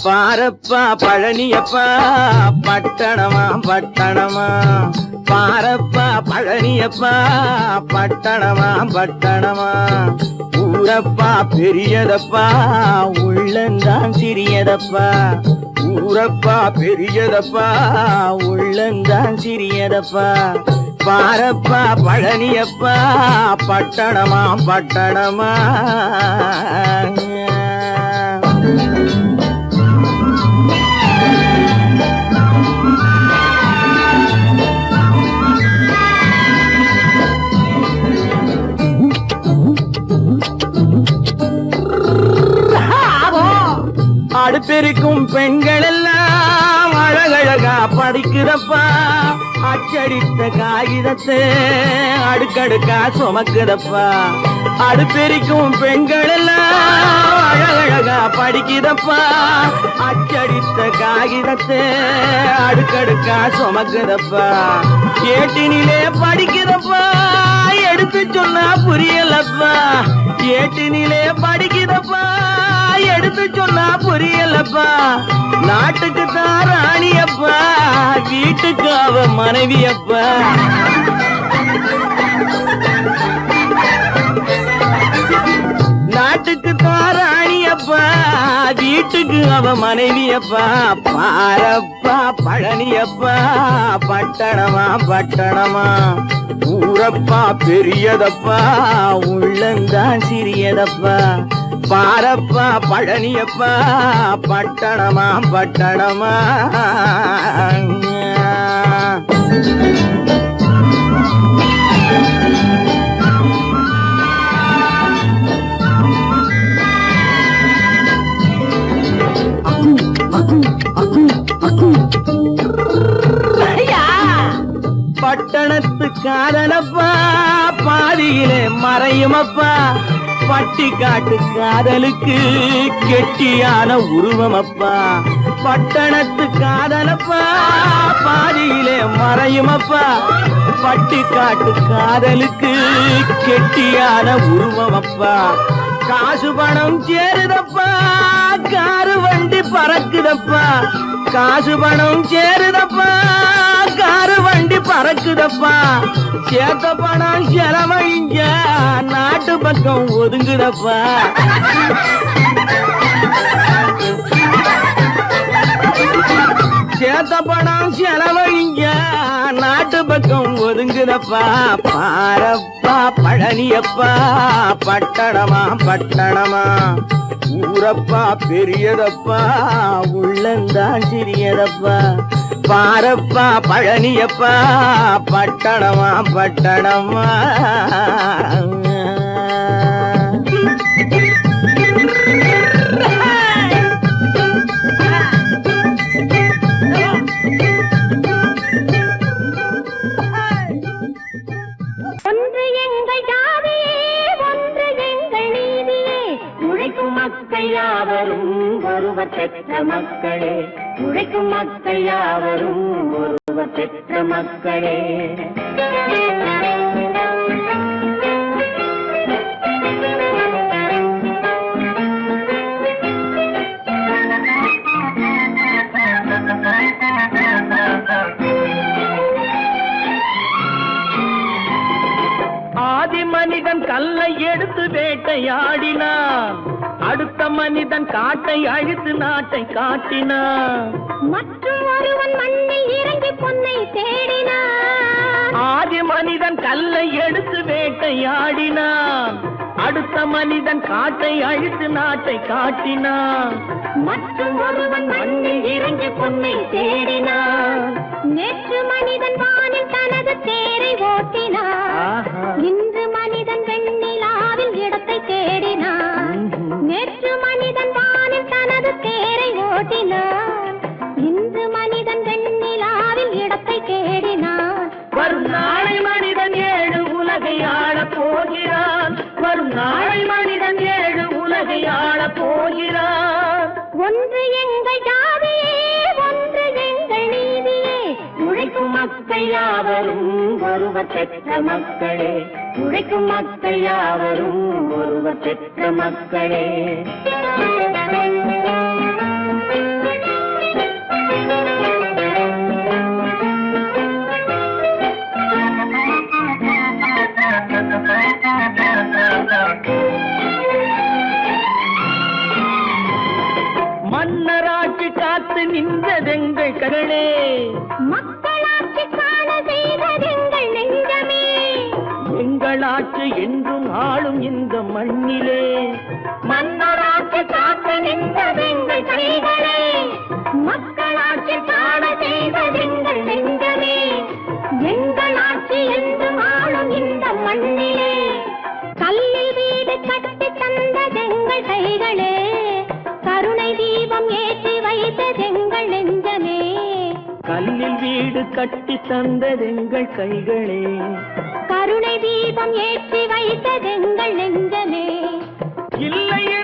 பாரப்பா பழனியப்பா பட்டணமா பட்டணமா, பாரப்பா பழனியப்பா பட்டணமா பட்டணமா, ஊரப்பா பெரியதப்பா உள்ளந்தான் சிறியதப்பா, ஊரப்பா பெரியதப்பா உள்ளந்தான் சிறியதப்பா, பாரப்பா பழனியப்பா பட்டணமா பட்டணமா. அடுப்பெருக்கும் பெண்கள் எல்லாம் அழகழகா படிக்கிறப்பா, அச்சடித்த காகிதத்தை அடுக்கடுக்கா சுமக்குதப்பா, அடுப்பெருக்கும் பெண்கள் எல்லாம் அழகழகா படிக்கிறப்பா, அச்சடித்த காகிதத்தை அடுக்கடுக்கா சுமக்குதப்பா, ஏட்டினிலே படிக்கிறப்பா எடுத்து சொன்னா புரியலப்பா, ஏட்டினிலே படிக்கிறப்பா எடுத்து சொன்னா புரியலப்பா, நாட்டுக்கு தான் ராணியப்பா வீட்டுக்கு அவ மனைவியப்பா, நாட்டுக்கு தான் ராணியப்பா வீட்டுக்கு அவ மனைவியப்பா, பாரப்பா பழனியப்பா பட்டணமா பட்டணமா, ஊரப்பா பெரியதப்பா உள்ளந்தான் சிறியதப்பா, பாரப்பா பழனியப்பா பட்டணமா பட்டணமா. பட்டணத்து காதலப்பா பாதியிலே மறையுமப்பா, பட்டி காட்டு காதலுக்கு கெட்டியான உருவமப்பா, பட்டணத்து காதலப்பா பாதியிலே மறையுமப்பா, பட்டி காட்டு காதலுக்கு கெட்டியான உருவமப்பா, காசு பணம் சேருதப்பா காரு வண்டி பறக்குதப்பா, காசு பணம் சேருதப்பா காரு வண்டி பறக்குதப்பா, சேத்த பணம் செலவழிஞ்ச நாட்டு பக்கம் ஒதுங்குதப்பா, சேத்த பணம் செலவழிஞ்ச நாட்டு பக்கம் ஒதுங்குதப்பா, பாரப்பா பழனியப்பா பட்டணமா பட்டணமா, ஊரப்பா பெரியதப்பா உள்ளந்தான் சிறியதப்பா, பாரப்பா பழனியப்பா பட்டணமா பட்டணமா. ஒன்று எங்கள் ஜாதியே ஒன்று எங்கள் நீதியே, உழைக்கும் மக்கள் யாவரும் ஒருவர் பெற்ற மக்களே, உழைக்கும் மக்கள் யாவரும் ஒருவர் பெற்ற மக்களே. ஆதி மனிதன் கல்லை எடுத்து வேட்டையாடினான், அடுத்த மனிதன் காட்டை அழித்து நாட்டை காட்டினான், மற்றும் ஒருவன் மண்ணில் இறங்கி பொன்னை தேடினான், ஆதி மனிதன் கல்லை எடுத்து வேட்டையாடினான், அடுத்த மனிதன் காட்டை அழித்து நாட்டை காட்டினான், மற்றும் ஒருவன் மண்ணில் இறங்கி பொன்னை தேடினான், நேற்று மனிதன் வானில் தனது தேரை ஓட்டினான், இன்று மனிதன் வெண்ணிலாவில் இடத்தை தேடினான், நேற்று மனிதன் வானில் தனது தேரை ஓட்டினான், இன்று மனிதன் வெண்ணிலாவில் இடத்தை தேடினான், வரும் நாளை மனிதன் 7 உலகை ஆளப் போகிறான், வரும் நாளை மனிதன் 7 உலகை ஆளப் போகிறான். ஒன்று எங்கள் ஜாதியே ஒன்று எங்கள் நீதியே, உழைக்கும் மக்கள் யாவரும் ஒருவர் பெற்ற மக்களே, உழைக்கும் மக்கள் யாவரும் ஒருவர் பெற்ற மக்களே. மகளே. மக்களாட்சி காண செய்ததெங்கள் நெஞ்சமே. எங்கள் ஆட்சி என்றும் ஆளும் இந்த மண்ணிலே. மன்னராட்சி காக்க நின்றதெங்கள் கைகளே. மக்களாட்சி காண செய்ததெங்கள் நெஞ்சமே. எங்கள் ஆட்சி என்றும் ஆளும் இந்த மண்ணிலே. கல்லில் வீடு கட்டி தந்ததெங்கள் கைகளே. கருணை தீபம் ஏற்றி வைத்ததெங்கள் நெஞ்சமே. கல்லில் வீடு கட்டி தந்ததெங்கள் கைகளே. கருணை தீபம் ஏற்றி வைத்ததெங்கள் நெஞ்சமே. இல்லையே